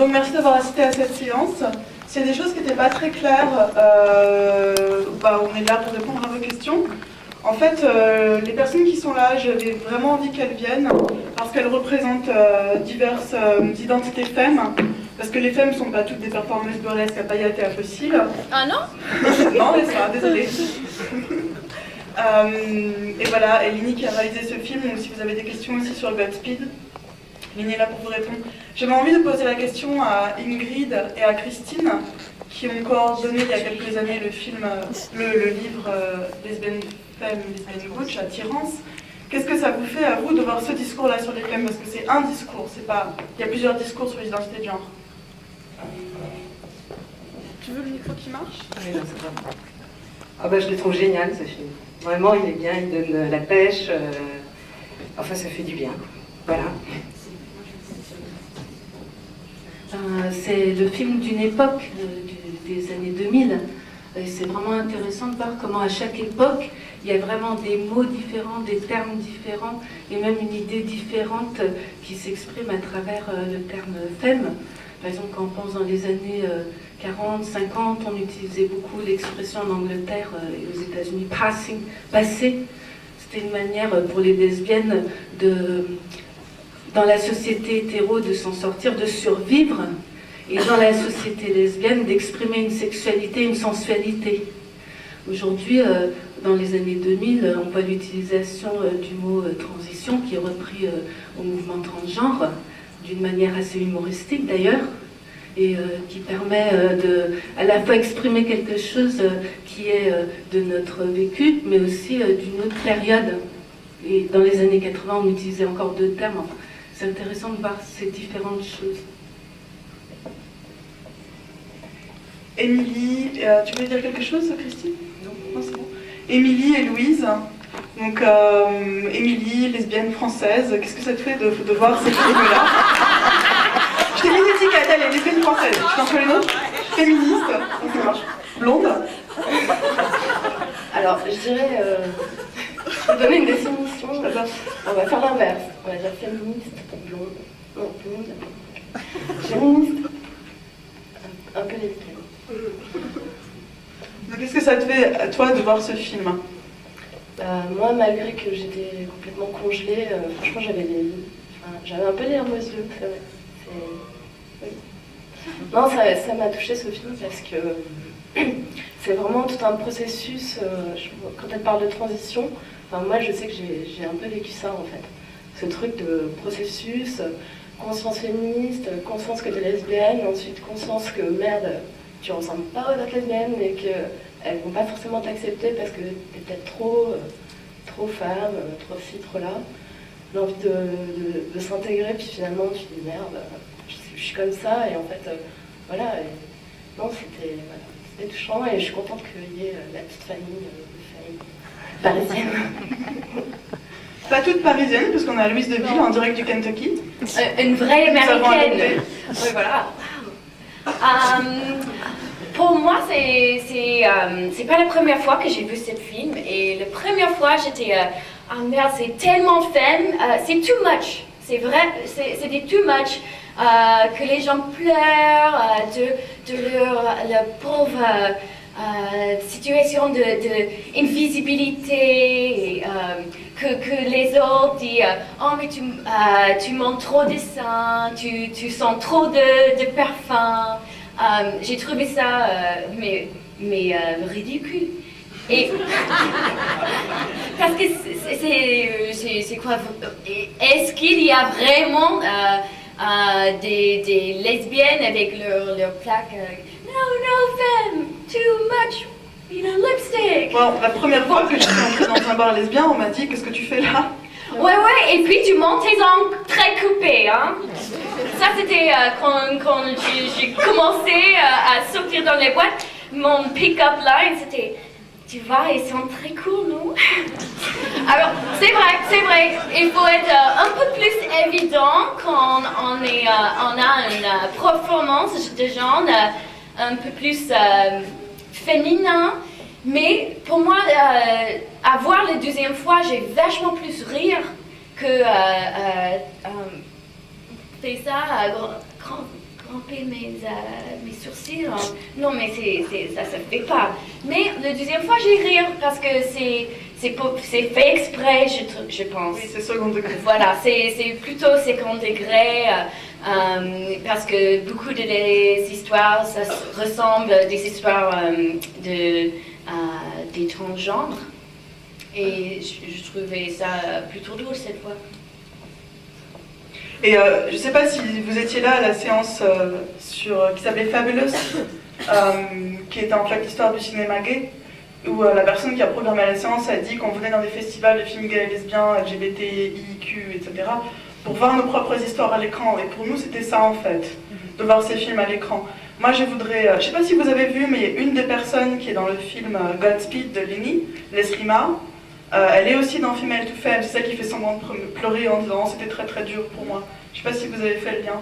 Donc merci d'avoir assisté à cette séance. S'il y a des choses qui n'étaient pas très claires, on est là pour répondre à vos questions. En fait, les personnes qui sont là, j'avais vraiment envie qu'elles viennent parce qu'elles représentent diverses identités femmes. Parce que les femmes ne sont pas toutes des performances burlesques à paillettes et à fossiles. Ah non? Non, n'est-ce pas? Désolée. Et voilà, et Lini qui a réalisé ce film, donc si vous avez des questions aussi sur Godspeed, Lini est là pour vous répondre. J'avais envie de poser la question à Ingrid et à Christine, qui ont coordonné il y a quelques années le film, le livre Lesbienne Femme, Lesbienne Butch à Tirance. Qu'est-ce que ça vous fait à vous de voir ce discours-là sur les femmes? Parce que c'est un discours, c'est pas... Il y a plusieurs discours sur les identités de genre. Tu veux le micro qui marche? Oui, non, c'est vrai. Ah bah, je le trouve génial ce film. Vraiment, il est bien, il donne la pêche. Enfin, ça fait du bien. Voilà. C'est le film d'une époque, des années 2000. Et c'est vraiment intéressant de voir comment à chaque époque, il y a vraiment des mots différents, des termes différents, et même une idée différente qui s'exprime à travers le terme femme. Par exemple, quand on pense dans les années 40, 50, on utilisait beaucoup l'expression en Angleterre et aux États-Unis, passer. C'était une manière pour les lesbiennes dans la société hétéro de s'en sortir, de survivre, et dans la société lesbienne d'exprimer une sexualité, une sensualité. Aujourd'hui, dans les années 2000, on voit l'utilisation du mot transition qui est repris au mouvement transgenre, d'une manière assez humoristique d'ailleurs, et qui permet de à la fois exprimer quelque chose qui est de notre vécu, mais aussi d'une autre période. Et dans les années 80, on utilisait encore deux termes. Enfin, c'est intéressant de voir ces différentes choses. Émilie, tu voulais dire quelque chose, Christine? Non, c'est bon. Émilie et Louise. Donc, Émilie, lesbienne française, qu'est-ce que ça te fait de voir ces films-là? Je t'ai mis une étiquette, elle est lesbienne française. Tu t'en fais les autres? Féministe, donc ça marche. Blonde. Alors, je dirais, je vais donner une définition. On va faire l'inverse. On va dire féministe, blonde. Non, blonde. Féministe, un peu lesbienne. Donc, qu'est-ce que ça te fait, toi, de voir ce film? Moi, malgré que j'étais complètement congelée, franchement, j'avais un peu les larmes aux yeux, c'est vrai. Oui. Non, ça m'a touché ce film parce que c'est vraiment tout un processus. Quand elle parle de transition, enfin, moi, je sais que j'ai un peu vécu ça, en fait. Ce truc de processus, conscience féministe, conscience que t'es lesbienne, ensuite conscience que, merde, tu ressembles pas aux autres lesbiennes et qu'elles vont pas forcément t'accepter parce que t'es peut-être trop femme, trop ci, trop là. L'envie de s'intégrer, puis finalement tu dis merde, je suis comme ça, et en fait, voilà. Non, c'était touchant, et je suis contente qu'il y ait la petite famille parisienne. Pas toute parisienne, parce qu'on a Louise Deville en direct du Kentucky. Une vraie américaine. Oui, voilà. Pour moi, c'est pas la première fois que j'ai vu ce film, et la première fois j'étais ah merde, c'est tellement femme, c'est too much, c'est vrai, c'était too much, que les gens pleurent de leur pauvre situation d'invisibilité, que les autres disent oh mais tu montres trop de seins, tu sens trop de parfum. J'ai trouvé ça mais ridicule. Et parce que c'est quoi? Est-ce qu'il y a vraiment des lesbiennes avec leur plaque no femme, too much, lipstick. Bon, la première fois que je suis entrée dans un bar lesbien, on m'a dit qu'est-ce que tu fais là? Ouais, et puis tu montes tes ongles très coupés, hein. Ça c'était quand j'ai commencé à sortir dans les boîtes, mon pick-up line c'était tu vois, ils sont très cool, nous. Alors, c'est vrai, il faut être un peu plus évident quand on a une performance de genre un peu plus féminin. Mais pour moi, à voir la deuxième fois, j'ai vachement plus rire que fait ça grand-père lever mes sourcils. Non, mais ça se fait pas. Mais la deuxième fois, j'ai ri parce que c'est fait exprès, je pense. Oui, c'est second degré. Voilà, c'est plutôt second degré. Parce que beaucoup de les histoires, ça ressemble à des histoires des transgenres. Et je trouvais ça plutôt drôle cette fois. Et je ne sais pas si vous étiez là à la séance qui s'appelait Fabulous, qui était en fait l'histoire du cinéma gay, où la personne qui a programmé la séance a dit qu'on venait dans des festivals de films gays et lesbiens, LGBTIQ, etc., pour voir nos propres histoires à l'écran. Et pour nous, c'était ça en fait, de voir ces films à l'écran. Moi, je voudrais, je ne sais pas si vous avez vu, mais une des personnes qui est dans le film Godspeed de Lenny, Leslie Marr, elle est aussi dans Female to Femme, c'est celle qui fait semblant de pleurer en disant oh, c'était très très dur pour moi. Je ne sais pas si vous avez fait le lien.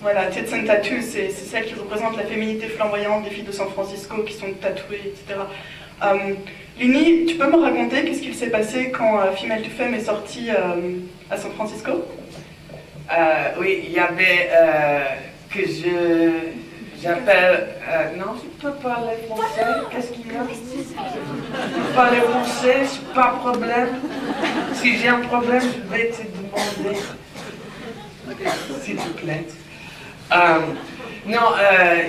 Voilà, Tits and Tattoos, c'est celle qui représente la féminité flamboyante des filles de San Francisco qui sont tatouées, etc. Lenny, tu peux me raconter qu'est-ce qu'il s'est passé quand Female to Femme est sorti à San Francisco? Oui, il y avait que j'appelle... non, je peux parler français. Qu'est-ce qu'il y a? Je peux parler français, c'est pas un problème. Si j'ai un problème, je vais te demander. S'il te plaît. Non,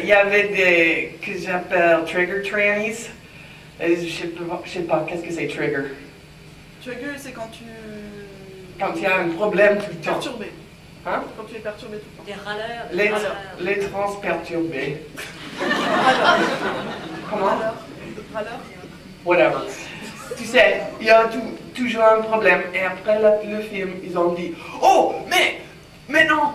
il y avait des... que j'appelle trigger trannies. Je sais pas, qu'est-ce que c'est trigger? Trigger, c'est quand tu... Quand il y a un problème tout le temps. Perturbé. Hein? Quand tu es perturbé tout le temps. Des râleurs. Les trans perturbés. Comment? Râleur. Whatever. Tu sais, il y a toujours un problème. Et après le film, ils ont dit oh, mais maintenant,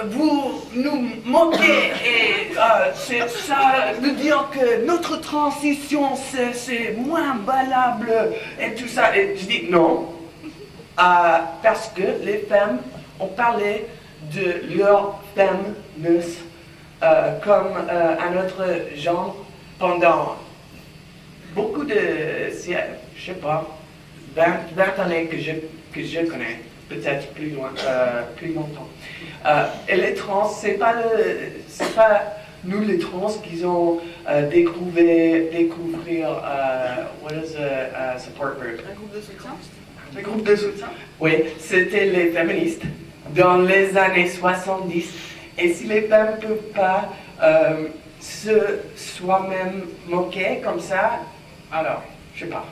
vous nous moquez et ça veut dire que notre transition c'est moins valable et tout ça. Et je dis non. Parce que les femmes ont parlé de leur femme-ness comme un autre genre pendant beaucoup de, je sais pas, 20 années que je connais, peut-être plus longtemps. Et les trans, c'est pas nous les trans qui ont découvrir what is a support group? Un groupe de soutien. Le groupe de soutien. Oui, c'était les féministes dans les années 70. Et si les femmes ne peuvent pas se soi-même moquer comme ça, alors, je sais pas.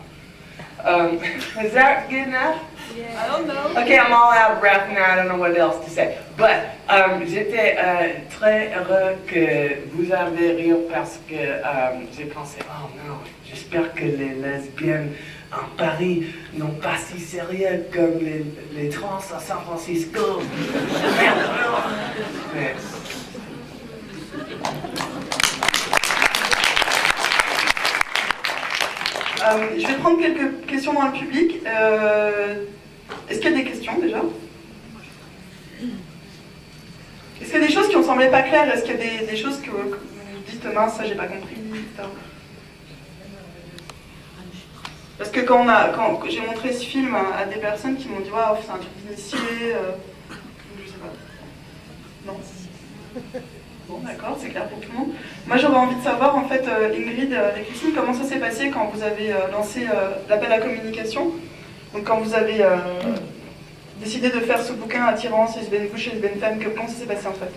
Is that good enough? Yeah. I don't know. Okay, I'm all out of breath now. I don't know what else to say. But j'étais très heureux que vous avez ri parce que j'ai pensé, oh non, j'espère que les lesbiennes en Paris non pas si sérieux comme les trans à San Francisco. Merde. Mais... je vais prendre quelques questions dans le public. Est-ce qu'il y a des questions déjà? Est-ce qu'il y a des choses qui ont semblé pas claires? Est-ce qu'il y a des choses que vous dites mince, ça j'ai pas compris, etc. Parce que quand j'ai montré ce film à des personnes qui m'ont dit waouh, c'est un truc d'initié, je sais pas. Non. Bon, d'accord, c'est clair pour tout le monde. Moi, j'aurais envie de savoir, en fait, Ingrid et Christine, comment ça s'est passé quand vous avez lancé l'appel à communication. Donc, quand vous avez décidé de faire ce bouquin Attirance, lesbienne bouche et lesbienne femme, comment ça s'est passé, en fait?